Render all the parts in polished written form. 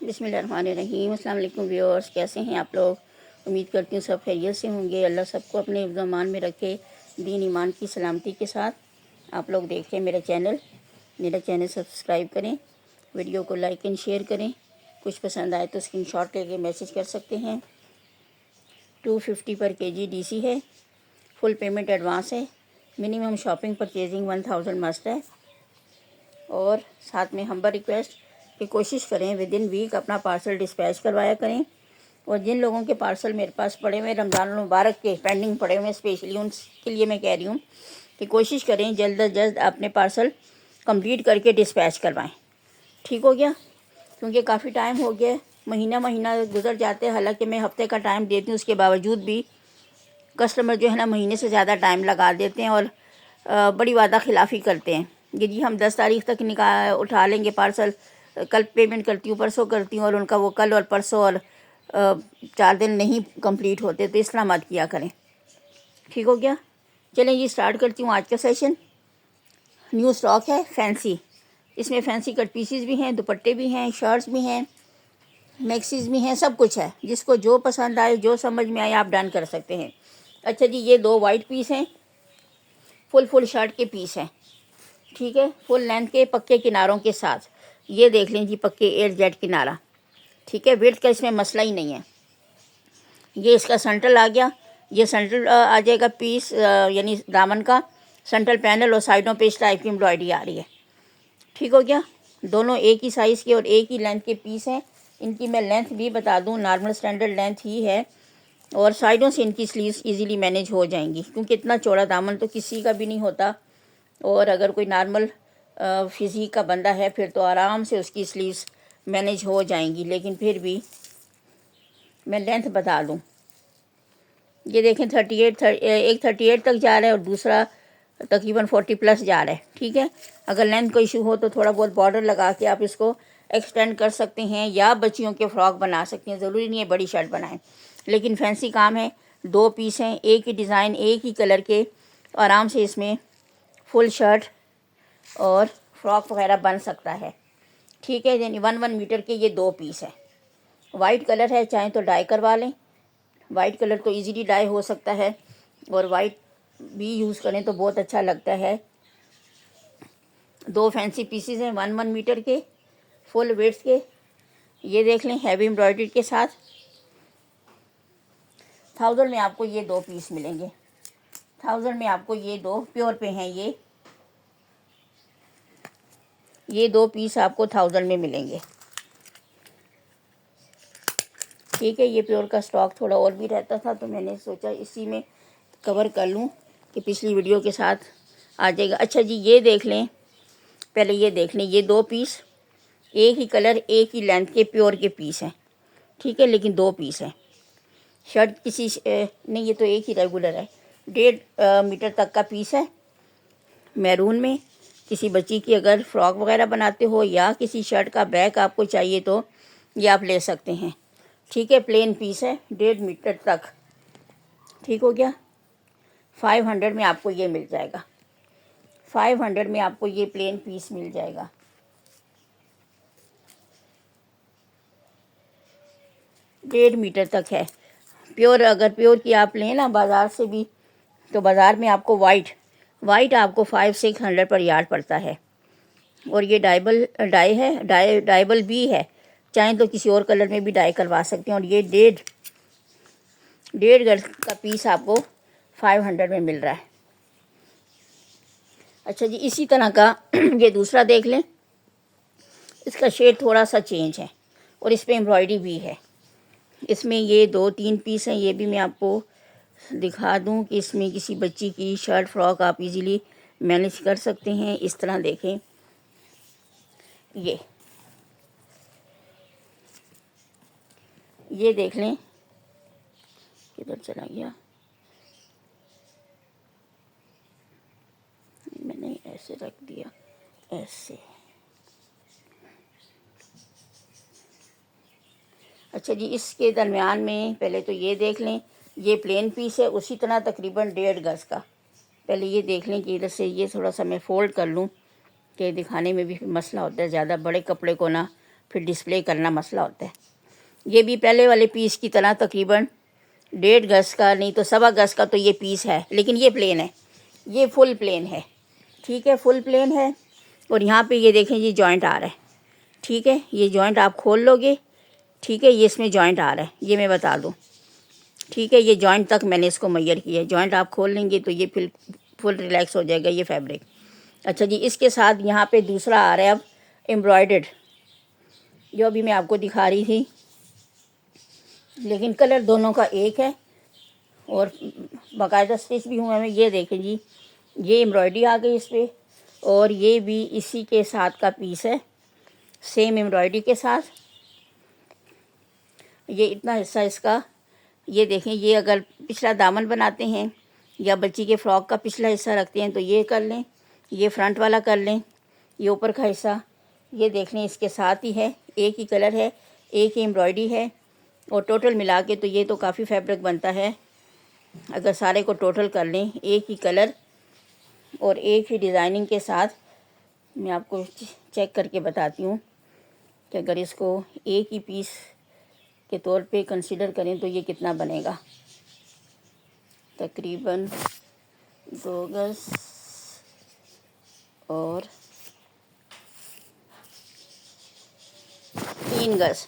बिस्मिल्लाहिर्रहमानिर्रहीम। अस्सलाम वालेकुम व्यूअर्स, कैसे हैं आप लोग? उम्मीद करती हूँ सब खैरियत से होंगे। अल्लाह सबको अपने हिफ्ज़ अमान में रखे, दीन ईमान की सलामती के साथ। आप लोग देखें मेरा चैनल सब्सक्राइब करें, वीडियो को लाइक एंड शेयर करें। कुछ पसंद आए तो स्क्रीनशॉट लेके मैसेज कर सकते हैं। 250 पर केजी DC है। फुल पेमेंट एडवांस है। मिनिमम शॉपिंग परचेजिंग 1000 मस्ट है। और साथ में हम्बल रिक्वेस्ट कि कोशिश करें विद इन वीक अपना पार्सल डिस्पैच करवाया करें। और जिन लोगों के पार्सल मेरे पास पड़े हुए रमज़ान मुबारक के पेंडिंग पड़े हुए, स्पेशली उनके लिए मैं कह रही हूँ कि कोशिश करें जल्द अज जल्द अपने पार्सल कंप्लीट करके डिस्पैच करवाएं। ठीक हो गया? क्योंकि काफ़ी टाइम हो गया, महीना गुजर जाते हैं। हालांकि मैं हफ्ते का टाइम देती हूँ, उसके बावजूद भी कस्टमर जो है ना महीने से ज़्यादा टाइम लगा देते हैं और बड़ी वादा खिलाफ़ी करते हैं कि जी हम 10 तारीख तक उठा लेंगे पार्सल, कल पेमेंट करती हूँ, परसों करती हूँ, और उनका वो कल और परसों और 4 दिन नहीं कंप्लीट होते। तो इस तरह मत किया करें। ठीक हो गया? चलें जी, स्टार्ट करती हूँ आज का सेशन। न्यू स्टॉक है फैंसी। इसमें फैंसी कट पीसीज भी हैं, दुपट्टे भी हैं, शर्ट्स भी हैं, मैक्सीज भी हैं, सब कुछ है। जिसको जो पसंद आए, जो समझ में आए, आप डन कर सकते हैं। अच्छा जी, ये 2 वाइट पीस हैं, फुल शर्ट के पीस हैं। ठीक है, फुल लेंथ के पक्के किनारों के साथ। ये देख लें जी, पक्के AZ किनारा। ठीक है, विड्थ का इसमें मसला ही नहीं है। ये इसका सेंट्रल आ गया। ये सेंट्रल आ जाएगा पीस, यानी दामन का सेंट्रल पैनल, और साइडों पे इस टाइप की एम्ब्रॉयडरी आ रही है। ठीक हो गया? दोनों एक ही साइज़ के और एक ही लेंथ के पीस हैं। इनकी मैं लेंथ भी बता दूं, नॉर्मल स्टैंडर्ड लेंथ ही है। और साइडों से इनकी स्लीव्स इजीली मैनेज हो जाएंगी, क्योंकि इतना चौड़ा दामन तो किसी का भी नहीं होता। और अगर कोई नॉर्मल फिज़ीक का बंदा है फिर तो आराम से उसकी स्लीव्स मैनेज हो जाएंगी। लेकिन फिर भी मैं लेंथ बता दूं, ये देखें 38 एक 38 तक जा रहा है और दूसरा तकरीबन 40 प्लस जा रहा है। ठीक है, अगर लेंथ को इशू हो तो थोड़ा बहुत बॉर्डर लगा के आप इसको एक्सटेंड कर सकते हैं, या बच्चियों के फ्रॉक बना सकते हैं। ज़रूरी नहीं है बड़ी शर्ट बनाएं। लेकिन फैंसी काम है। 2 पीस हैं, एक ही डिज़ाइन, एक ही कलर के। आराम से इसमें फुल शर्ट और फ्रॉक वगैरह बन सकता है। ठीक है, यानी 1 मीटर के ये 2 पीस है। वाइट कलर है, चाहें तो डाई करवा लें। वाइट कलर तो इजीली डाई हो सकता है, और वाइट भी यूज़ करें तो बहुत अच्छा लगता है। 2 फैंसी पीसीज हैं 1 मीटर के, फुल वेड्थ के। ये देख लें, हैवी एम्ब्रॉयडरी के साथ। 1000 में आपको ये 2 पीस मिलेंगे। 1000 में आपको ये 2 प्योर पे हैं। ये 2 पीस आपको 1000 में मिलेंगे। ठीक है, ये प्योर का स्टॉक थोड़ा और भी रहता था, तो मैंने सोचा इसी में कवर कर लूँ कि पिछली वीडियो के साथ आ जाएगा। अच्छा जी, ये देख लें, पहले ये देख लें, ये 2 पीस एक ही कलर, एक ही लेंथ के प्योर के पीस हैं। ठीक है, लेकिन 2 पीस हैं। शर्ट किसी नहीं, ये तो एक ही रेगुलर है। 1.5 मीटर तक का पीस है, मैरून में। किसी बच्ची की अगर फ्रॉक वगैरह बनाते हो या किसी शर्ट का बैक आपको चाहिए तो ये आप ले सकते हैं। ठीक है, प्लेन पीस है, 1.5 मीटर तक। ठीक हो गया? 500 में आपको ये मिल जाएगा। 500 में आपको ये प्लेन पीस मिल जाएगा। डेढ़ मीटर तक है। प्योर, अगर प्योर की आप लें ना बाज़ार से भी, तो बाज़ार में आपको वाइट आपको 500-600 पर यार्ड पड़ता है। और ये डाई है, डाइबल भी है। चाहें तो किसी और कलर में भी डाई करवा सकते हैं। और ये 1.5 गज का पीस आपको 500 में मिल रहा है। अच्छा जी, इसी तरह का ये दूसरा देख लें। इसका शेड थोड़ा सा चेंज है और इस पर एम्ब्रॉयडरी भी है। इसमें ये 2-3 पीस हैं। ये भी मैं आपको दिखा दूं कि इसमें किसी बच्ची की शर्ट फ्रॉक आप इजीली मैनेज कर सकते हैं। इस तरह देखें, ये देख लें, किधर चला गया, मैंने ऐसे रख दिया, ऐसे। अच्छा जी, इसके दरमियान में पहले तो ये देख लें, ये प्लेन पीस है, उसी तरह तकरीबन 1.5 गज का। पहले ये देख लें कि इधर से ये थोड़ा सा मैं फ़ोल्ड कर लूँ, कि दिखाने में भी मसला होता है। ज़्यादा बड़े कपड़े को ना फिर डिस्प्ले करना मसला होता है। ये भी पहले वाले पीस की तरह तकरीबन 1.5 गज का, नहीं तो 1.25 गज का तो ये पीस है, लेकिन ये प्लेन है, ये फुल प्लेन है। ठीक है, फुल प्लेन है। और यहाँ पे ये देखें जी जॉइंट आ रहा है। ठीक है, ये जॉइंट आप खोल लोगे। ठीक है, ये इसमें जॉइंट आ रहा है, ये मैं बता दूँ। ठीक है, ये जॉइंट तक मैंने इसको मैयर किया है। जॉइंट आप खोल लेंगे तो ये फिर फुल रिलैक्स हो जाएगा ये फैब्रिक। अच्छा जी, इसके साथ यहाँ पे दूसरा आ रहा है अब एम्ब्रॉयडर्ड, जो अभी मैं आपको दिखा रही थी, लेकिन कलर दोनों का एक है और बाकायदा स्टिच भी हुआ है। ये देखें जी, ये एम्ब्रॉयडरी आ गई इस पर, और ये भी इसी के साथ का पीस है, सेम एम्ब्रॉयडरी के साथ। ये इतना हिस्सा इसका, ये देखें, ये अगर पिछला दामन बनाते हैं या बच्ची के फ्रॉक का पिछला हिस्सा रखते हैं तो ये कर लें, ये फ्रंट वाला कर लें। ये ऊपर का हिस्सा ये देख लें, इसके साथ ही है, एक ही कलर है, एक ही एम्ब्रॉयडरी है, और टोटल मिला के तो ये तो काफ़ी फैब्रिक बनता है। अगर सारे को टोटल कर लें, एक ही कलर और एक ही डिज़ाइनिंग के साथ, मैं आपको चेक करके बताती हूँ कि अगर इसको एक ही पीस के तौर पे कंसीडर करें तो ये कितना बनेगा। तकरीबन 2 गज और 3 गज,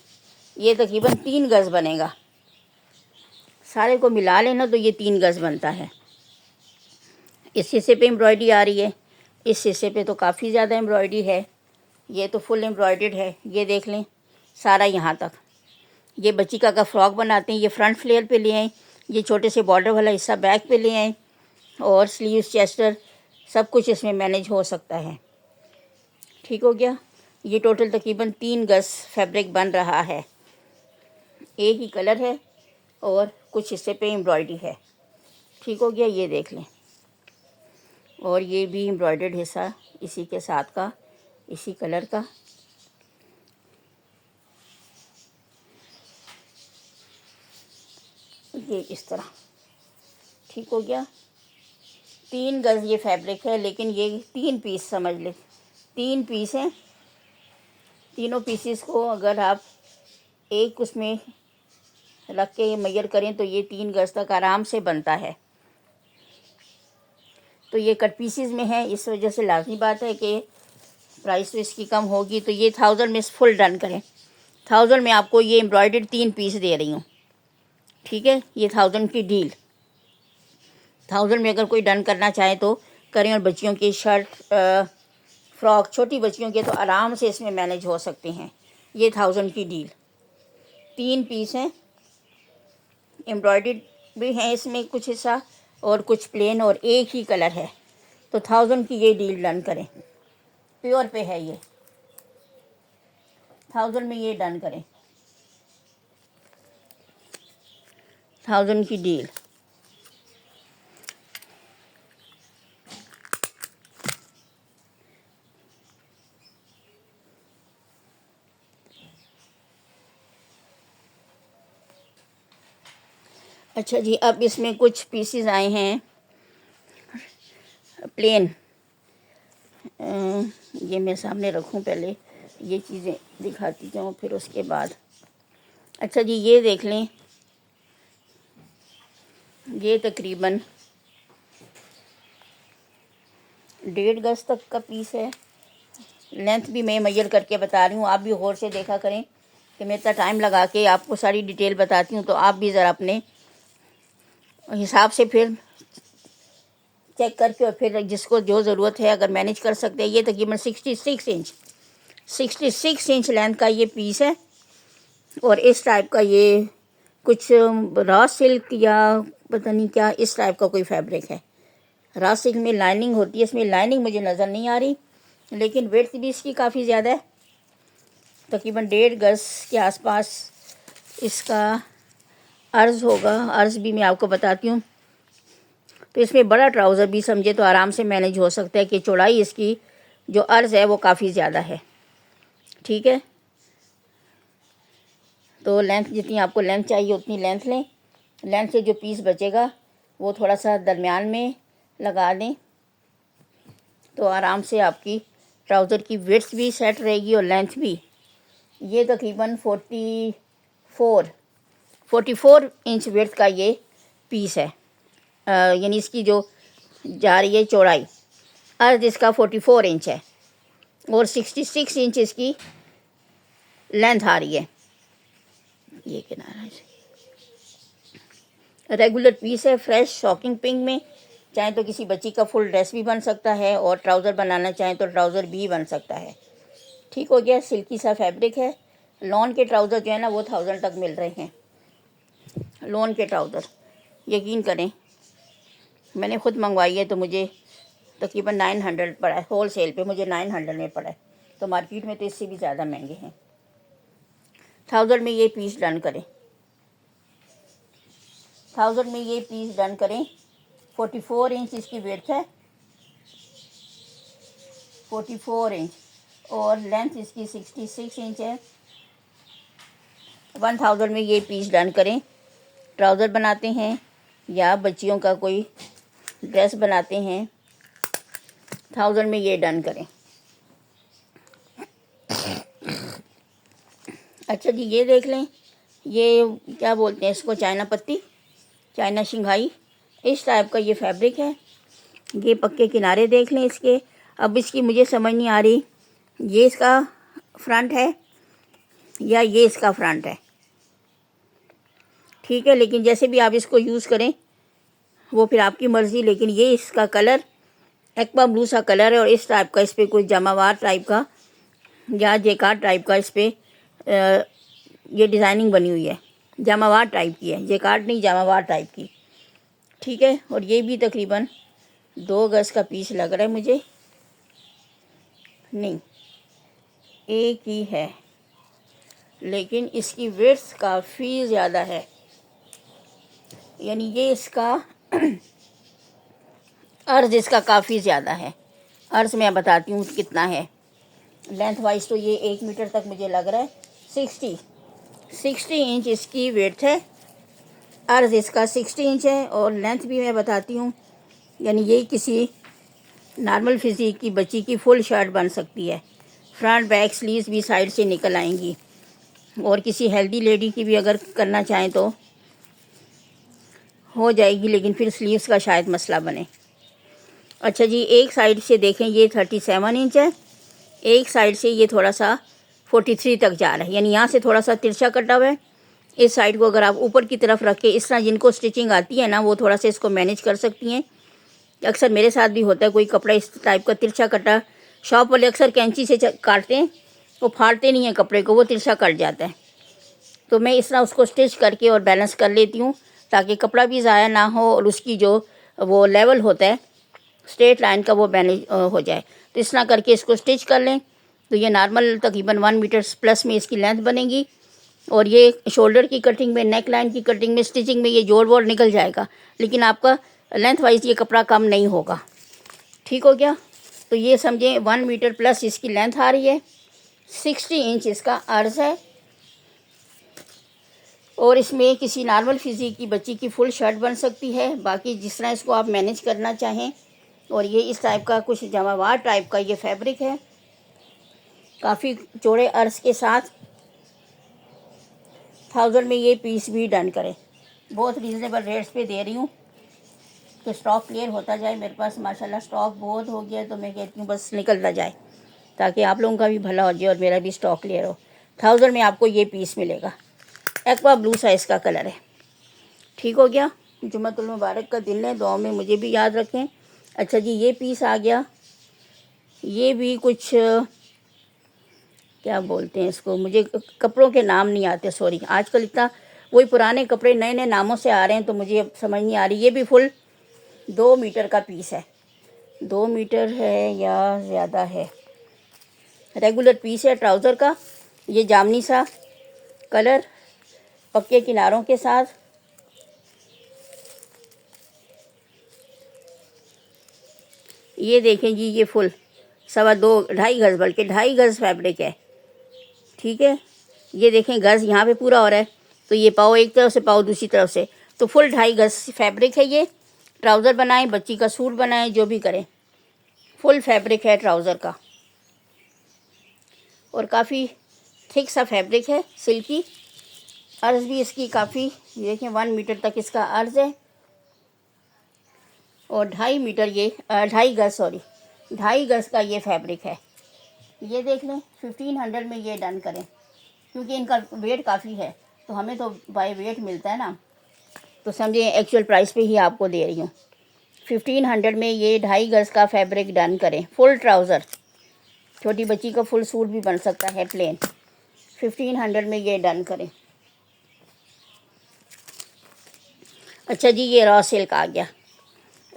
ये तकरीबन 3 गज बनेगा। सारे को मिला लेना तो ये 3 गज बनता है। इस हिस्से पे एम्ब्रॉयडरी आ रही है, इस हिस्से पे तो काफ़ी ज़्यादा एम्ब्रॉयडरी है। ये तो फुल एम्ब्रॉयडर्ड है, ये देख लें सारा यहाँ तक। ये बच्ची का अगर फ्रॉक बनाते हैं, ये फ्रंट फ्लेयर पे ले आए, ये छोटे से बॉर्डर वाला हिस्सा बैक पे ले आए, और स्लीव्स, चेस्टर, सब कुछ इसमें मैनेज हो सकता है। ठीक हो गया। ये टोटल तकरीबन 3 गज फैब्रिक बन रहा है। एक ही कलर है और कुछ हिस्से पे एम्ब्रॉयडरी है। ठीक हो गया, ये देख लें। और ये भी एम्ब्रॉयडर्ड हिस्सा इसी के साथ का, इसी कलर का। ये इस तरह। ठीक हो गया। 3 गज ये फैब्रिक है, लेकिन ये 3 पीस समझ ले, 3 पीस हैं। तीनों पीसेस को अगर आप एक उसमें रख के मेजर करें तो ये 3 गज तक आराम से बनता है। तो ये कट पीसेस में है, इस वजह से लाजमी बात है कि प्राइस तो इसकी कम होगी। तो ये 1000 में फुल डन करें। 1000 में आपको ये एम्ब्रॉयडर्ड 3 पीस दे रही हूँ। ठीक है, ये 1000 की डील। 1000 में अगर कोई डन करना चाहे तो करें। और बच्चियों की शर्ट, फ्रॉक, छोटी बच्चियों के तो आराम से इसमें मैनेज हो सकते हैं। ये 1000 की डील। 3 पीस हैं, एम्ब्रॉयडर्ड भी हैं इसमें कुछ हिस्सा और कुछ प्लेन, और एक ही कलर है। तो 1000 की ये डील डन करें। प्योर पे है ये, 1000 में ये डन करें। 1000 की डील। अच्छा जी, अब इसमें कुछ पीसेस आए हैं प्लेन। ये मैं सामने रखूं, पहले ये चीज़ें दिखाती जाऊँ फिर उसके बाद। अच्छा जी, ये देख लें, ये तकरीबन 1.5 गज तक का पीस है। लेंथ भी मैं मेजर करके बता रही हूँ, आप भी गौर से देखा करें कि मैं इतना टाइम लगा के आपको सारी डिटेल बताती हूँ, तो आप भी ज़रा अपने हिसाब से फिर चेक करके और फिर जिसको जो ज़रूरत है अगर मैनेज कर सकते हैं। ये तकरीबन 66 इंच लेंथ का ये पीस है, और इस टाइप का ये कुछ रॉ सिल्क या पता नहीं क्या इस टाइप का कोई फैब्रिक है। रॉ सिल्क में लाइनिंग होती है, इसमें लाइनिंग मुझे नज़र नहीं आ रही, लेकिन वेट भी इसकी काफ़ी ज़्यादा है। तकरीबन 1.5 गज के आसपास इसका अर्ज़ होगा। अर्ज़ भी मैं आपको बताती हूँ। तो इसमें बड़ा ट्राउज़र भी समझे तो आराम से मैनेज हो सकता है कि चौड़ाई इसकी जो अर्ज़ है वो काफ़ी ज़्यादा है। ठीक है, तो लेंथ जितनी आपको लेंथ चाहिए उतनी लेंथ लें। लेंथ से जो पीस बचेगा वो थोड़ा सा दरमियान में लगा दें, तो आराम से आपकी ट्राउज़र की विड्थ भी सेट रहेगी और लेंथ भी। ये तकरीबन 44 इंच विड्थ का ये पीस है। यानी इसकी जो जा रही है चौड़ाई, अर्ज इसका 44 इंच है और 66 इंच इसकी लेंथ आ रही है। ये किनारा है, रेगुलर पीस है, फ्रेश शॉकिंग पिंक में। चाहे तो किसी बच्ची का फुल ड्रेस भी बन सकता है और ट्राउज़र बनाना चाहें तो ट्राउज़र भी बन सकता है। ठीक हो गया, सिल्की सा फैब्रिक है। लॉन के ट्राउज़र जो है ना वो 1000 तक मिल रहे हैं। लॉन के ट्राउज़र यकीन करें, मैंने ख़ुद मंगवाई है तो मुझे तकरीबन 900 पड़ा है। होल सेल पे मुझे 900 में पड़ा है, तो मार्केट में तो इससे भी ज़्यादा महंगे हैं। 1000 में ये पीस डन करें, 1000 में ये पीस डन करें। 44 इंच इसकी विड्थ है, 44 इंच, और लेंथ इसकी 66 इंच है। 1000 में ये पीस डन करें। ट्राउज़र बनाते हैं या बच्चियों का कोई ड्रेस बनाते हैं, 1000 में ये डन करें। अच्छा जी, ये देख लें, ये क्या बोलते हैं इसको, चाइना पत्ती, चाइना शिंघाई, इस टाइप का ये फैब्रिक है। ये पक्के किनारे देख लें इसके। अब इसकी मुझे समझ नहीं आ रही, ये इसका फ्रंट है या ये इसका फ्रंट है। ठीक है, लेकिन जैसे भी आप इसको यूज़ करें वो फिर आपकी मर्ज़ी। लेकिन ये इसका कलर एक्वा ब्लू सा कलर है और इस टाइप का इस पर कोई जमावार टाइप का या जेकार्ड टाइप का इस पर ये डिज़ाइनिंग बनी हुई है। जमावार टाइप की है, जेकार्ड नहीं, जमावार टाइप की। ठीक है, और ये भी तकरीबन 2 गज़ का पीस लग रहा है मुझे, नहीं एक ही है, लेकिन इसकी विड्थ काफ़ी ज़्यादा है। यानी ये इसका अर्ज इसका काफ़ी ज़्यादा है। अर्ज मैं बताती हूँ कितना है। लेंथ वाइज तो ये 1 मीटर तक मुझे लग रहा है। 60 इंच इसकी विड्थ है, अर्ज इसका 60 इंच है, और लेंथ भी मैं बताती हूँ। यानी ये किसी नॉर्मल फिज़ीक की बच्ची की फुल शर्ट बन सकती है। फ्रंट बैक स्लीव्स भी साइड से निकल आएंगी, और किसी हेल्दी लेडी की भी अगर करना चाहें तो हो जाएगी, लेकिन फिर स्लीव्स का शायद मसला बने। अच्छा जी, एक साइड से देखें ये 37 इंच है, एक साइड से ये थोड़ा सा 43 तक जा रहा है। यानी यहाँ से थोड़ा सा तिरछा कटा हुआ है। इस साइड को अगर आप ऊपर की तरफ रख के, इस तरह जिनको स्टिचिंग आती है ना वो थोड़ा सा इसको मैनेज कर सकती हैं। अक्सर मेरे साथ भी होता है, कोई कपड़ा इस टाइप का तिरछा कटा, शॉप वाले अक्सर कैंची से काटते हैं, वो फाड़ते नहीं हैं कपड़े को, वो तिरछा कट जाता है। तो मैं इस तरह उसको स्टिच करके और बैलेंस कर लेती हूँ, ताकि कपड़ा भी ज़ाया ना हो और उसकी जो वो लेवल होता है स्ट्रेट लाइन का वो मैनेज हो जाए। तो इस तरह करके इसको स्टिच कर लें तो ये नॉर्मल तकरीबन 1 मीटर प्लस में इसकी लेंथ बनेगी। और ये शोल्डर की कटिंग में, नेक लाइन की कटिंग में, स्टिचिंग में ये जोड़ वोड़ निकल जाएगा, लेकिन आपका लेंथ वाइज ये कपड़ा कम नहीं होगा। ठीक हो गया, तो ये समझें 1 मीटर प्लस इसकी लेंथ आ रही है, 60 इंच इसका अर्ज है, और इसमें किसी नॉर्मल फिज़ीक की बच्ची की फुल शर्ट बन सकती है। बाकी जिस तरह इसको आप मैनेज करना चाहें। और ये इस टाइप का कुछ जमावार टाइप का ये फैब्रिक है, काफ़ी चौड़े अर्ज के साथ। 1000 में ये पीस भी डन करें। बहुत रीज़नेबल रेट्स पे दे रही हूँ कि स्टॉक क्लियर होता जाए। मेरे पास माशाल्लाह स्टॉक बहुत हो गया, तो मैं कहती हूँ बस निकलता जाए, ताकि आप लोगों का भी भला हो जाए और मेरा भी स्टॉक क्लियर हो। 1000 में आपको ये पीस मिलेगा। एक्वा ब्लू साइज़ का कलर है। ठीक हो गया, जुम्मतुल मुबारक का दिन है, दुआ में मुझे भी याद रखें। अच्छा जी, ये पीस आ गया, ये भी कुछ क्या बोलते हैं इसको, मुझे कपड़ों के नाम नहीं आते, सॉरी। आजकल इतना वही पुराने कपड़े नए नए नामों से आ रहे हैं, तो मुझे अब समझ नहीं आ रही। ये भी फुल 2 मीटर का पीस है, 2 मीटर है या ज़्यादा है। रेगुलर पीस है ट्राउज़र का। ये जामनी सा कलर पक्के किनारों के साथ। ये देखें जी, ये फुल 2.5 गज़, बल्कि 2.5 गज़ फैब्रिक है। ठीक है, ये देखें गज़ यहाँ पे पूरा हो रहा है, तो ये पाओ एक तरफ से, पाओ दूसरी तरफ से, तो फुल 2.5 गज़ फैब्रिक है। ये ट्राउज़र बनाएं, बच्ची का सूट बनाएं, जो भी करें, फुल फैब्रिक है ट्राउज़र का। और काफ़ी थिक सा फैब्रिक है, सिल्की। अर्ज भी इसकी काफ़ी, देखें 1 मीटर तक इसका अर्ज है और 2.5 मीटर ये 2.5 गज का ये फैब्रिक है। ये देख लें 1500 में ये डन करें, क्योंकि इनका वेट काफ़ी है तो हमें तो बाय वेट मिलता है ना, तो समझिए एक्चुअल प्राइस पे ही आपको दे रही हूँ। 1500 में ये 2.5 गज का फैब्रिक डन करें। फुल ट्राउज़र, छोटी बच्ची का फुल सूट भी बन सकता है प्लेन। 1500 में ये डन करें। अच्छा जी, ये रॉ सिल्क आ गया,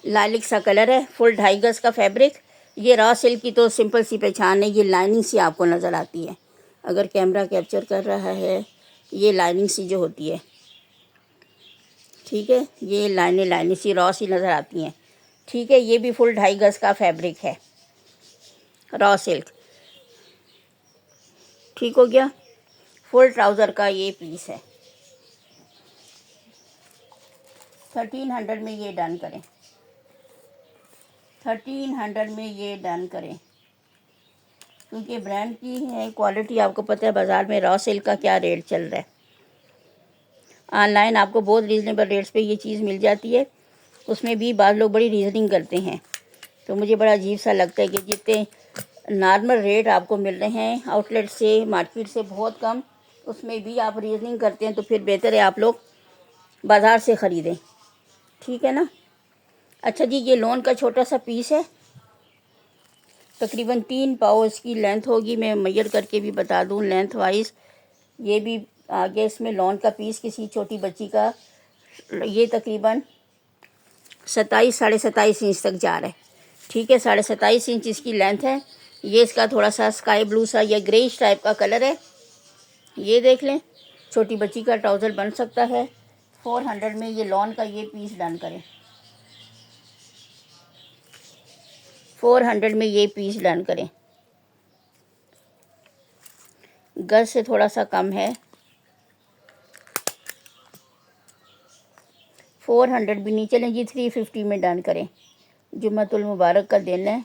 लालिक सा कलर है, फुल 2.5 गज का फैब्रिक। ये रॉ सिल्क की तो सिंपल सी पहचान है, ये लाइनिंग सी आपको नज़र आती है अगर कैमरा कैप्चर कर रहा है। ये लाइनिंग सी जो होती है, ठीक है, ये लाइनें सी रॉ सी नज़र आती हैं, ठीक है। ये भी फुल 2.5 गज का फैब्रिक है, रॉ सिल्क, ठीक हो गया। फुल ट्राउज़र का ये पीस है। 1300 में ये डन करें। 1300 में ये डन करें, क्योंकि ब्रांड की है क्वालिटी। आपको पता है बाज़ार में रॉ सिल्क का क्या रेट चल रहा है। ऑनलाइन आपको बहुत रीज़नेबल रेट्स पे ये चीज़ मिल जाती है, उसमें भी बाद लोग बड़ी रीजनिंग करते हैं। तो मुझे बड़ा अजीब सा लगता है कि जितने नॉर्मल रेट आपको मिल रहे हैं आउटलेट से, मार्केट से बहुत कम, उसमें भी आप रीजनिंग करते हैं, तो फिर बेहतर है आप लोग बाज़ार से ख़रीदें, ठीक है ना। अच्छा जी, ये लॉन का छोटा सा पीस है, तकरीबन 3 पाव इसकी लेंथ होगी। मैं मेजर करके भी बता दूं लेंथ वाइज। ये भी आगे इसमें लॉन का पीस किसी छोटी बच्ची का, ये तकरीबन 27 साढ़े 27 इंच तक जा रहा है, ठीक है। 27.5 इंच इसकी लेंथ है। ये इसका थोड़ा सा स्काई ब्लू सा या ग्रेइश टाइप का कलर है। ये देख लें, छोटी बच्ची का ट्राउज़र बन सकता है। 400 में ये लॉन का ये पीस डन करें। 400 में ये पीस डन करें। गज से थोड़ा सा कम है, 400 भी नहीं, चलें जी 350 में डन करें। जुम्मतुल मुबारक का दिन है,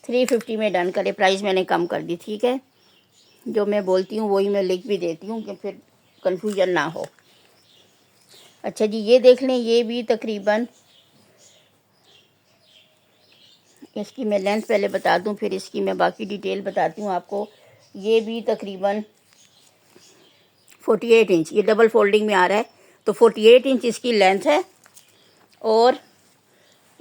350 में डन करें। प्राइस मैंने कम कर दी, ठीक है। जो मैं बोलती हूँ वही मैं लिख भी देती हूँ कि फिर कंफ्यूजन ना हो। अच्छा जी, ये देख लें, ये भी तकरीबन, इसकी मैं लेंथ पहले बता दूं फिर इसकी मैं बाकी डिटेल बताती हूँ आपको। ये भी तकरीबन 48 इंच, ये डबल फोल्डिंग में आ रहा है, तो 48 इंच इसकी लेंथ है। और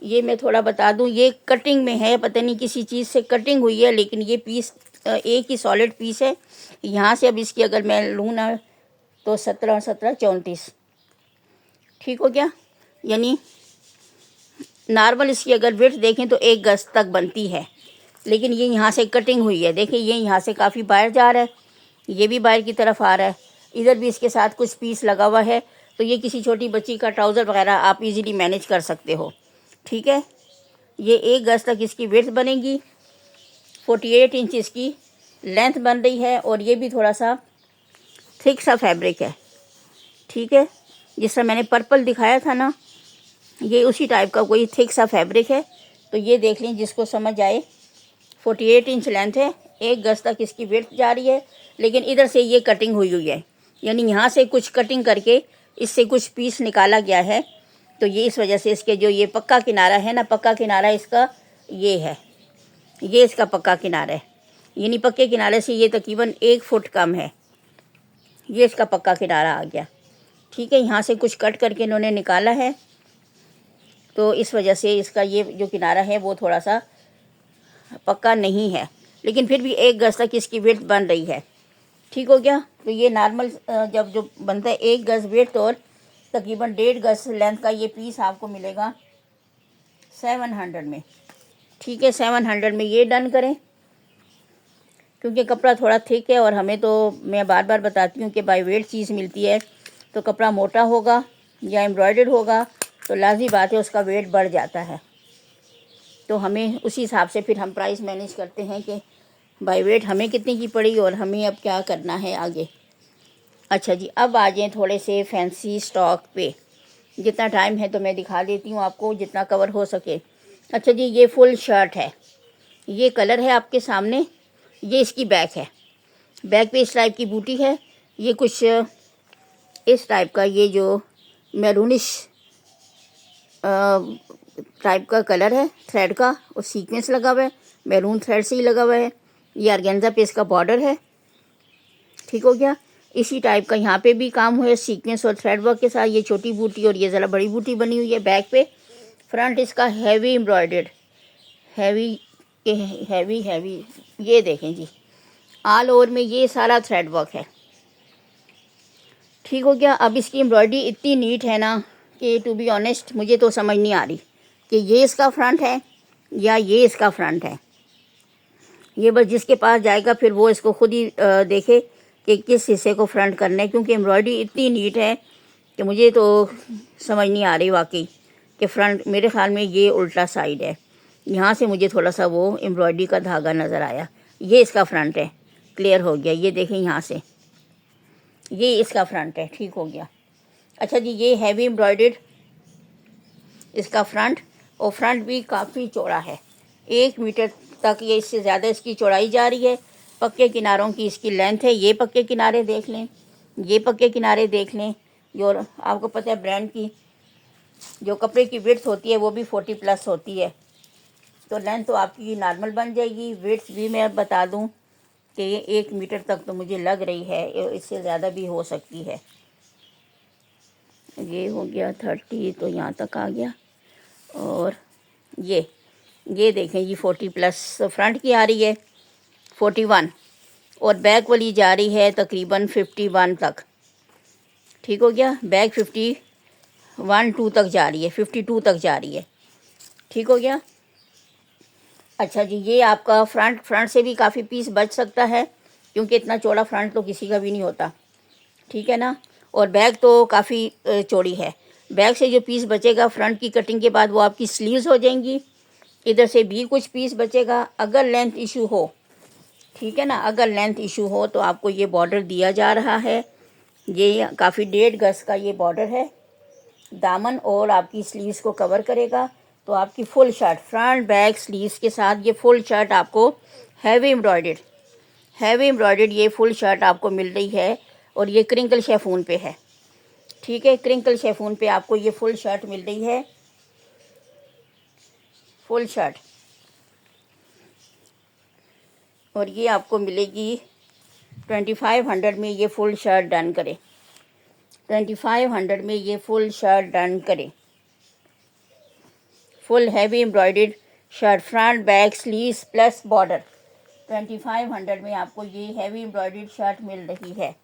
ये मैं थोड़ा बता दूं, ये कटिंग में है, पता नहीं किसी चीज़ से कटिंग हुई है, लेकिन ये पीस एक ही सॉलिड पीस है। यहाँ से अब इसकी अगर मैं लूँ ना तो 17 और 17 34, ठीक हो गया। यानी नॉर्मल इसकी अगर विड्थ देखें तो 1 गज तक बनती है, लेकिन ये यहाँ से कटिंग हुई है। देखिए ये यहाँ से काफ़ी बाहर जा रहा है, ये भी बाहर की तरफ आ रहा है, इधर भी इसके साथ कुछ पीस लगा हुआ है। तो ये किसी छोटी बच्ची का ट्राउज़र वगैरह आप इजीली मैनेज कर सकते हो, ठीक है। ये 1 गज तक इसकी विड्थ बनेगी, 48 इंच इसकी लेंथ बन रही है। और ये भी थोड़ा सा थिक सा फैब्रिक है, ठीक है। जिस तरह मैंने पर्पल दिखाया था ना, ये उसी टाइप का कोई थिक सा फैब्रिक है। तो ये देख लें, जिसको समझ आए। 48 इंच लेंथ है, 1 गज तक इसकी विड्थ जा रही है, लेकिन इधर से ये कटिंग हुई हुई है, यानी यहाँ से कुछ कटिंग करके इससे कुछ पीस निकाला गया है। तो ये इस वजह से इसके जो ये पक्का किनारा है ना, पक्का किनारा इसका ये है, ये इसका पक्का किनारा है, यानी पक्के किनारे से ये तकरीबन 1 फुट कम है। ये इसका पक्का किनारा आ गया, ठीक है। यहाँ से कुछ कट करके इन्होंने निकाला है, तो इस वजह से इसका ये जो किनारा है वो थोड़ा सा पक्का नहीं है, लेकिन फिर भी 1 गज तक इसकी विड्थ बन रही है, ठीक हो गया। तो ये नॉर्मल जब जो बनता है 1 गज विड्थ और तकरीबन 1.5 गज लेंथ का ये पीस आपको मिलेगा 700 में, ठीक है। 700 में ये डन करें, क्योंकि कपड़ा थोड़ा थिक है और हमें तो मैं बार बार बताती हूँ कि बाय वेट चीज़ मिलती है, तो कपड़ा मोटा होगा या एम्ब्रॉयडर्ड होगा तो लाज़मी बात है उसका वेट बढ़ जाता है। तो हमें उसी हिसाब से फिर हम प्राइस मैनेज करते हैं कि बाय वेट हमें कितने की पड़ी और हमें अब क्या करना है आगे। अच्छा जी, अब आ जाएँ थोड़े से फैंसी स्टॉक पे। जितना टाइम है तो मैं दिखा देती हूँ आपको, जितना कवर हो सके। अच्छा जी, ये फुल शर्ट है, ये कलर है आपके सामने, ये इसकी बैक है। बैक पे इस टाइप की बूटी है। ये कुछ इस टाइप का, ये जो मैरूनिश टाइप का कलर है थ्रेड का, और सीक्वेंस लगा हुआ है, मैरून थ्रेड से ही लगा हुआ है। ये ऑर्गेन्जा पे इसका बॉर्डर है, ठीक हो गया। इसी टाइप का यहाँ पे भी काम हुआ है सीक्वेंस और थ्रेड वर्क के साथ। ये छोटी बूटी और ये ज़रा बड़ी बूटी बनी हुई है बैक पे। फ्रंट इसका हैवी एम्ब्रॉयडर्ड, हैवी ये देखें जी, ऑल ओवर में ये सारा थ्रेड वर्क है, ठीक हो गया। अब इसकी एम्ब्रॉयडरी इतनी नीट है ना कि टू बी ऑनेस्ट मुझे तो समझ नहीं आ रही कि ये इसका फ्रंट है या ये इसका फ्रंट है। ये बस जिसके पास जाएगा फिर वो इसको खुद ही देखे कि किस हिस्से को फ्रंट करना है, क्योंकि एम्ब्रॉयडरी इतनी नीट है कि मुझे तो समझ नहीं आ रही वाकई कि फ्रंट। मेरे ख्याल में ये उल्टा साइड है, यहाँ से मुझे थोड़ा सा वो एम्ब्रॉयडरी का धागा नज़र आया। ये इसका फ्रंट है, क्लियर हो गया। ये देखें यहाँ से, ये इसका फ्रंट है, ठीक हो गया। अच्छा जी, ये हैवी एम्ब्रॉयडर्ड इसका फ्रंट, और फ्रंट भी काफ़ी चौड़ा है, 1 मीटर तक ये, इससे ज़्यादा इसकी चौड़ाई जा रही है। पक्के किनारों की इसकी लेंथ है। ये पक्के किनारे देख लें, ये पक्के किनारे देख लें। जो आपको पता है ब्रांड की जो कपड़े की विड्थ होती है वो भी 40+ होती है, तो लेंथ तो आपकी नॉर्मल बन जाएगी। विड्थ भी मैं बता दूं कि ये 1 मीटर तक तो मुझे लग रही है, इससे ज़्यादा भी हो सकती है। ये हो गया 30, तो यहाँ तक आ गया। और ये देखें जी 40+ फ्रंट की आ रही है, 41, और बैक वाली जा रही है तकरीबन 51 तक, ठीक हो गया। बैक 51-2 तक जा रही है, 52 तक जा रही है, ठीक हो गया। अच्छा जी, ये आपका फ्रंट से भी काफ़ी पीस बच सकता है, क्योंकि इतना चौड़ा फ्रंट तो किसी का भी नहीं होता, ठीक है ना। और बैक तो काफ़ी चौड़ी है। बैक से जो पीस बचेगा फ्रंट की कटिंग के बाद वो आपकी स्लीव्स हो जाएंगी। इधर से भी कुछ पीस बचेगा। अगर लेंथ इशू हो, ठीक है ना, अगर लेंथ इशू हो तो आपको ये बॉर्डर दिया जा रहा है। ये काफ़ी 1.5 गज का ये बॉर्डर है, दामन और आपकी स्लीव्स को कवर करेगा। तो आपकी full shirt front back sleeves के साथ ये फुल शर्ट आपको हैवी एम्ब्रॉयडर्ड ये फुल शर्ट आपको मिल रही है। और ये क्रिंकल शेफून पे है, ठीक है। क्रिंकल शेफून पे आपको ये फुल शर्ट मिल रही है, फुल शर्ट। और ये आपको मिलेगी 2500 में। ये फुल शर्ट डन करें, 2500 में ये फुल शर्ट डन करें। Full heavy embroidered shirt, front back sleeves plus border, 2500 में आपको ये हैवी एम्ब्रॉयडर्ड शर्ट मिल रही है।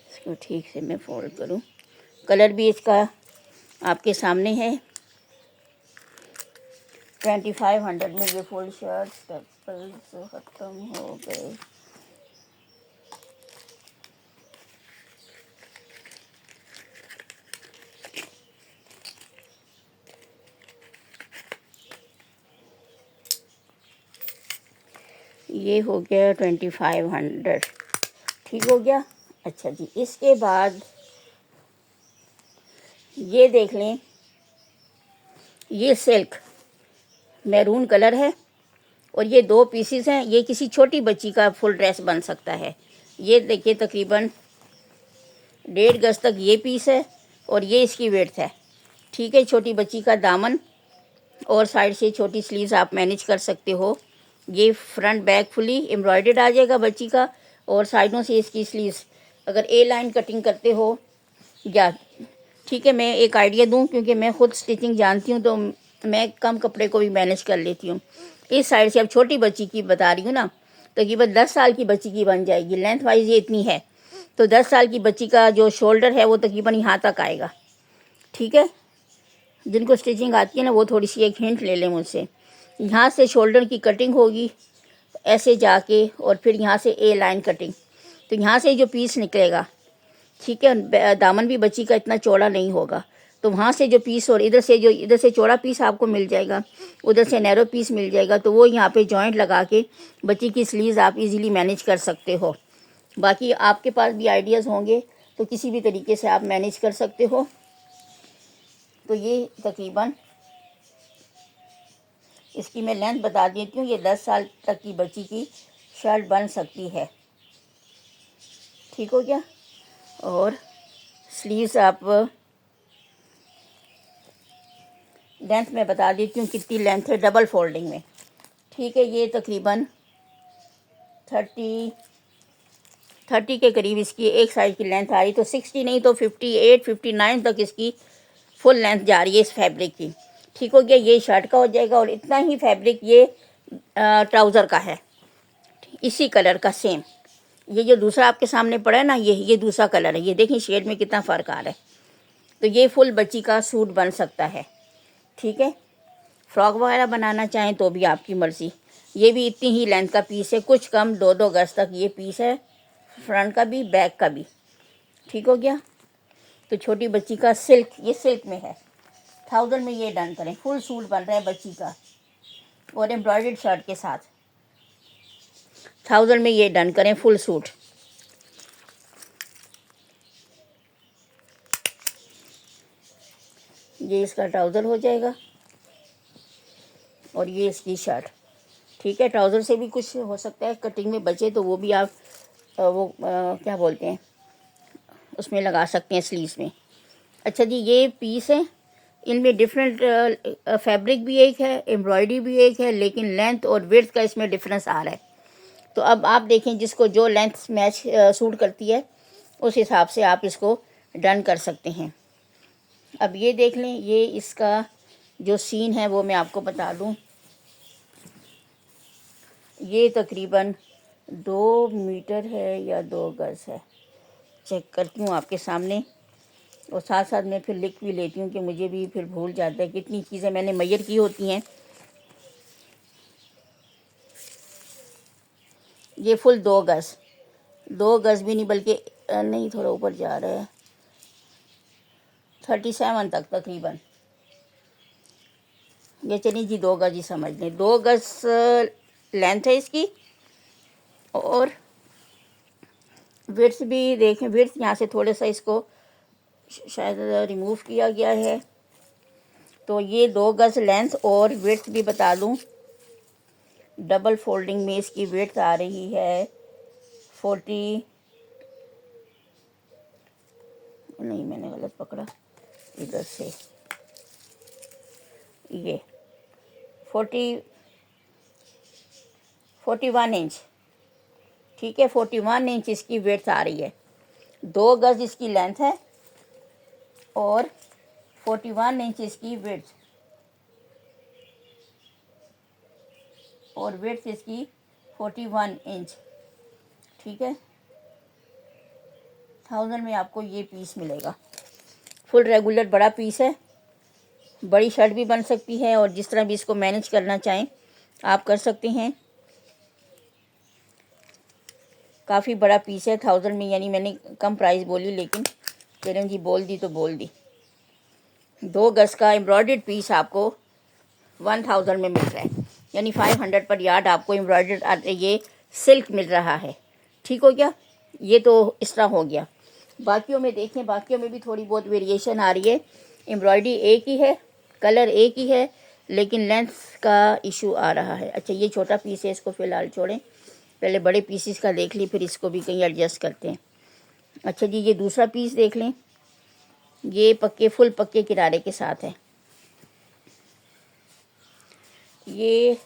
इसको ठीक से मैं फोल्ड करूं, कलर भी इसका आपके सामने है। 2500 में ये फुल शर्ट ख़त्म हो गए। ये हो गया 2500, ठीक हो गया। अच्छा जी, इसके बाद ये देख लें, ये सिल्क मैरून कलर है और ये 2 पीसीस हैं। ये किसी छोटी बच्ची का फुल ड्रेस बन सकता है। ये देखिए तकरीबन 1.5 गज तक ये पीस है और ये इसकी विड्थ है, ठीक है। छोटी बच्ची का दामन और साइड से छोटी स्लीव्स आप मैनेज कर सकते हो। ये फ्रंट बैक फुली एम्ब्रॉयडर्ड आ जाएगा बच्ची का, और साइडों से इसकी स्लीव्स अगर ए लाइन कटिंग करते हो या, ठीक है। मैं एक आइडिया दूं, क्योंकि मैं खुद स्टिचिंग जानती हूँ तो मैं कम कपड़े को भी मैनेज कर लेती हूँ। इस साइड से अब छोटी बच्ची की बता रही हूँ ना, तकरीबन 10 साल की बच्ची की बन जाएगी। लेंथ वाइज ये इतनी है, तो 10 साल की बच्ची का जो शोल्डर है वो तकरीबन यहाँ तक आएगा, ठीक है। जिनको स्टिचिंग आती है ना वो थोड़ी सी एक हिंट ले लें मुझसे। यहाँ से शोल्डर की कटिंग होगी ऐसे जाके, और फिर यहाँ से ए लाइन कटिंग, तो यहाँ से जो पीस निकलेगा, ठीक है। दामन भी बच्ची का इतना चौड़ा नहीं होगा, तो वहाँ से जो पीस और इधर से चौड़ा पीस आपको मिल जाएगा, उधर से नैरो पीस मिल जाएगा, तो वो यहाँ पे जॉइंट लगा के बच्ची की स्लीव्स आप इजीली मैनेज कर सकते हो। बाकी आपके पास भी आइडियाज़ होंगे तो किसी भी तरीके से आप मैनेज कर सकते हो। तो ये तकरीबन इसकी मैं लेंथ बता देती हूँ। ये 10 साल तक की बच्ची की शर्ट बन सकती है। ठीक हो गया। और स्लीव्स आप लेंथ में बता देती हूँ कितनी लेंथ है डबल फोल्डिंग में। ठीक है, ये तकरीबन 30 के करीब इसकी एक साइड की लेंथ आ रही, तो 60 नहीं तो 58 59 तक इसकी फुल लेंथ जा रही है इस फैब्रिक की। ठीक हो गया। ये शर्ट का हो जाएगा और इतना ही फैब्रिक ये ट्राउज़र का है, इसी कलर का सेम। ये जो दूसरा आपके सामने पड़ा है ना, ये दूसरा कलर है। ये देखिए शेड में कितना फ़र्क आ रहा है। तो ये फुल बच्ची का सूट बन सकता है। ठीक है, फ्रॉक वगैरह बनाना चाहें तो भी आपकी मर्ज़ी। ये भी इतनी ही लेंथ का पीस है, कुछ कम 2-2 गज तक ये पीस है, फ्रंट का भी बैक का भी। ठीक हो गया। तो छोटी बच्ची का सिल्क, ये सिल्क में है। 1000 में ये डन करें। फुल सूट बन रहा है बच्ची का और एम्ब्रॉयडर्ड शर्ट के साथ। 1000 में ये डन करें फुल सूट। ये इसका ट्राउज़र हो जाएगा और ये इसकी शर्ट। ठीक है, ट्राउज़र से भी कुछ हो सकता है कटिंग में बचे तो वो भी आप क्या बोलते हैं उसमें लगा सकते हैं, स्लीव्स में। अच्छा जी, ये पीस है, इनमें डिफरेंट फैब्रिक भी एक है, एम्ब्रॉयडरी भी एक है, लेकिन लेंथ और विड्थ का इसमें डिफरेंस आ रहा है। तो अब आप देखें जिसको जो लेंथ मैच सूट करती है उस हिसाब से आप इसको डन कर सकते हैं। अब ये देख लें, ये इसका जो सीन है वो मैं आपको बता दूं। ये तकरीबन 2 मीटर है या 2 गज है, चेक करती हूँ आपके सामने। और साथ साथ मैं फिर लिख भी लेती हूँ कि मुझे भी फिर भूल जाता है कितनी चीज़ें मैंने मेजर की होती हैं। ये फुल 2 गज, 2 गज भी नहीं बल्कि नहीं, थोड़ा ऊपर जा रहा है, 37 तक तकरीबन। ये चलिए जी 2 गज ही समझ लें। 2 गज लेंथ है इसकी और विड्थ भी देखें, विड्थ यहाँ से थोड़ा सा इसको शायद रिमूव किया गया है। तो ये 2 गज लेंथ और विड्थ भी बता दूँ। डबल फोल्डिंग में इसकी विड्थ आ रही है 40, नहीं मैंने गलत पकड़ा, इधर से ये 41 इंच। ठीक है, 41 इंच इसकी विड्थ आ रही है। 2 गज इसकी लेंथ है और 41 इंच इसकी विड्थ, और विड्थ इसकी 41 इंच। ठीक है, 1000 में आपको ये पीस मिलेगा। फुल रेगुलर बड़ा पीस है, बड़ी शर्ट भी बन सकती है और जिस तरह भी इसको मैनेज करना चाहें आप कर सकते हैं। काफ़ी बड़ा पीस है 1000 में, यानी मैंने कम प्राइस बोली लेकिन चलें जी बोल दी तो बोल दी। 2 गज का एम्ब्रॉयडर्ड पीस आपको 1000 में मिल रहा है, यानी 500 पर यार्ड आपको एम्ब्रॉयडर्ड ये सिल्क मिल रहा है। ठीक हो गया। ये तो इस तरह हो गया। बाकियों में देखें, बाकियों में भी थोड़ी बहुत वेरिएशन आ रही है। एम्ब्रॉयडरी एक ही है, कलर एक ही है, लेकिन लेंथ का इशू आ रहा है। अच्छा, ये छोटा पीस है, इसको फ़िलहाल छोड़ें, पहले बड़े पीसीस का देख ली, फिर इसको भी कहीं एडजस्ट करते हैं। अच्छा जी, ये दूसरा पीस देख लें, ये पक्के फुल पक्के किनारे के साथ है। ये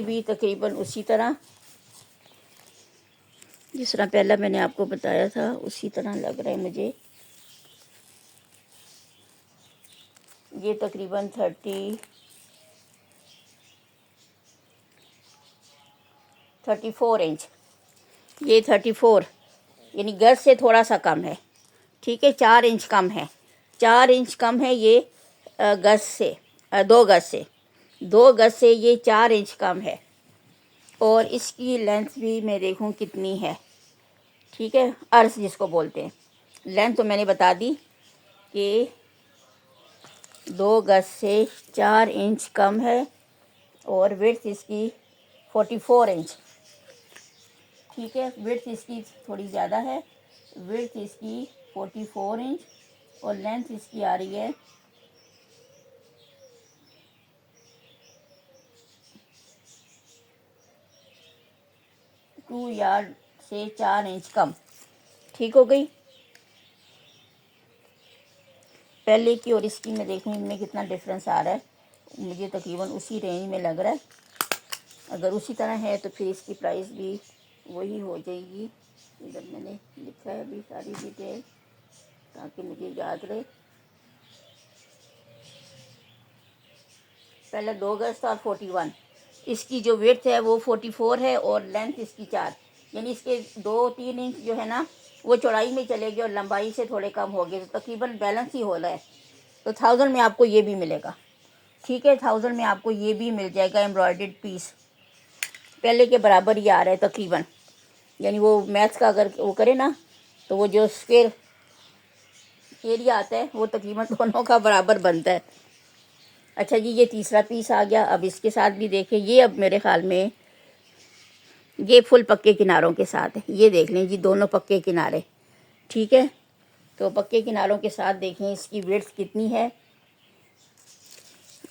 भी तकरीबन उसी तरह जिस तरह पहला मैंने आपको बताया था उसी तरह लग रहा है मुझे। ये तकरीबन 34 इंच, ये 34 यानी गज से थोड़ा सा कम है। ठीक है, 4 इंच कम है, 4 इंच कम है ये गज से, 2 गज से, 2 गज से ये 4 इंच कम है। और इसकी लेंथ भी मैं देखूं कितनी है। ठीक है, अर्ज जिसको बोलते हैं। लेंथ तो मैंने बता दी कि 2 गज से 4 इंच कम है और विड्थ इसकी 44 इंच। ठीक है, विड्थ इसकी थोड़ी ज़्यादा है, विड्थ इसकी 44 इंच और लेंथ इसकी आ रही है 2 यार्ड से 4 इंच कम। ठीक हो गई। पहले की और इसकी मैं देखूँ इनमें कितना डिफरेंस आ रहा है। मुझे तकरीबन उसी रेंज में लग रहा है। अगर उसी तरह है तो फिर इसकी प्राइस भी वही हो जाएगी। इधर मैंने लिखा है अभी सारी डिटेल ताकि मुझे याद रहे। पहले 2 गज और 41। इसकी जो विड्थ है वो 44 है और लेंथ इसकी 4, यानी इसके 2-3 इंच जो है ना वो चौड़ाई में चलेगी और लंबाई से थोड़े कम हो गए, तो तकरीबन बैलेंस ही हो रहा है। तो 1000 में आपको ये भी मिलेगा। ठीक है, 1000 में आपको ये भी मिल जाएगा एम्ब्रॉयडर्ड पीस। पहले के बराबर ही आ रहा है तकरीबन, यानी वो मैथ्स का अगर वो करे ना तो वो जो स्क्वायर एरिया आता है वो तकरीबन दोनों का बराबर बनता है। अच्छा जी, ये तीसरा पीस आ गया। अब इसके साथ भी देखें, ये अब मेरे ख्याल में ये फुल पक्के किनारों के साथ है। ये देख लें जी, दोनों पक्के किनारे। ठीक है, तो पक्के किनारों के साथ देखें इसकी विड्थ कितनी है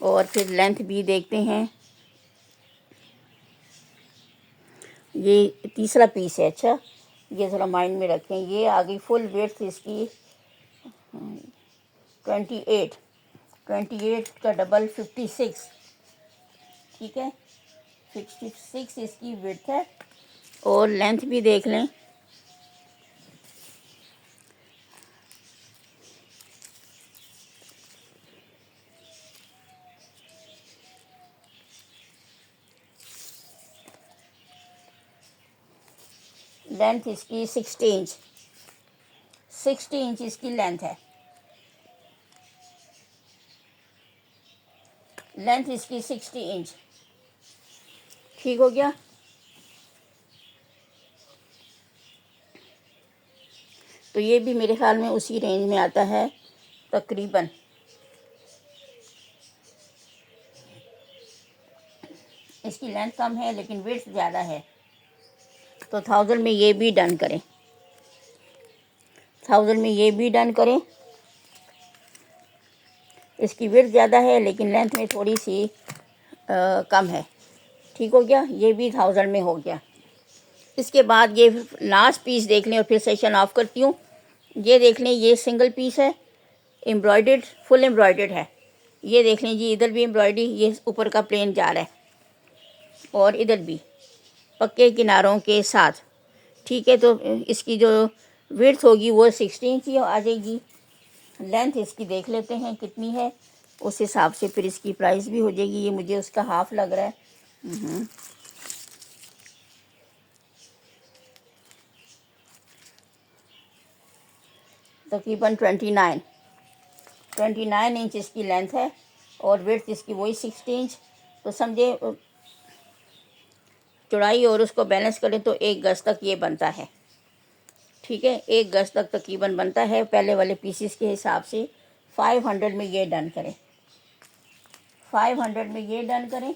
और फिर लेंथ भी देखते हैं। ये तीसरा पीस है। अच्छा, ये ज़रा माइंड में रखें। ये आ गई फुल विड्थ इसकी 28 का डबल 56। ठीक है, 56 इसकी विड्थ है और लेंथ भी देख लें। लेंथ इसकी 60 इंच इसकी लेंथ है। लेंथ इसकी 60 इंच। ठीक हो गया। तो ये भी मेरे ख्याल में उसी रेंज में आता है तकरीबन। इसकी लेंथ कम है लेकिन विड्थ ज़्यादा है, तो 1000 में ये भी डन करें। 1000 में ये भी डन करें। इसकी विड्थ ज़्यादा है लेकिन लेंथ में थोड़ी सी कम है। ठीक हो गया, ये भी 1000 में हो गया। इसके बाद ये लास्ट पीस देख लें और फिर सेशन ऑफ करती हूँ। ये देख लें, ये सिंगल पीस है, एम्ब्रॉयडर्ड, फुल एम्ब्रॉयडर्ड है। ये देख लें जी, इधर भी एम्ब्रॉयडरी, ये ऊपर का प्लेन जा रहा है और इधर भी पक्के किनारों के साथ। ठीक है, तो इसकी जो विड्थ होगी वो 16 इंच ही आ जाएगी। लेंथ इसकी देख लेते हैं कितनी है, उस हिसाब से फिर इसकी प्राइस भी हो जाएगी। ये मुझे उसका हाफ लग रहा है। तकरीबन 29 इंच इसकी लेंथ है और विड्थ इसकी वही 60 इंच। तो समझे चौड़ाई और उसको बैलेंस करें तो 1 गज तक ये बनता है। ठीक है, 1 गज तक तकरीबन बनता है पहले वाले पीसीस के हिसाब से। 500 में ये डन करें। 500 में ये डन करें।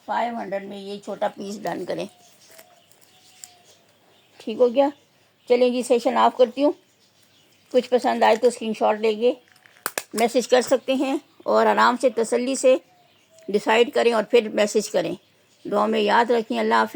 $500 में ये छोटा पीस डन करें। ठीक हो गया। चलिए जी, सेशन ऑफ करती हूँ। कुछ पसंद आए तो स्क्रीनशॉट लेके मैसेज कर सकते हैं और आराम से तसल्ली से डिसाइड करें और फिर मैसेज करें। दुआ में याद रखें। अल्लाह हाफ़िज़।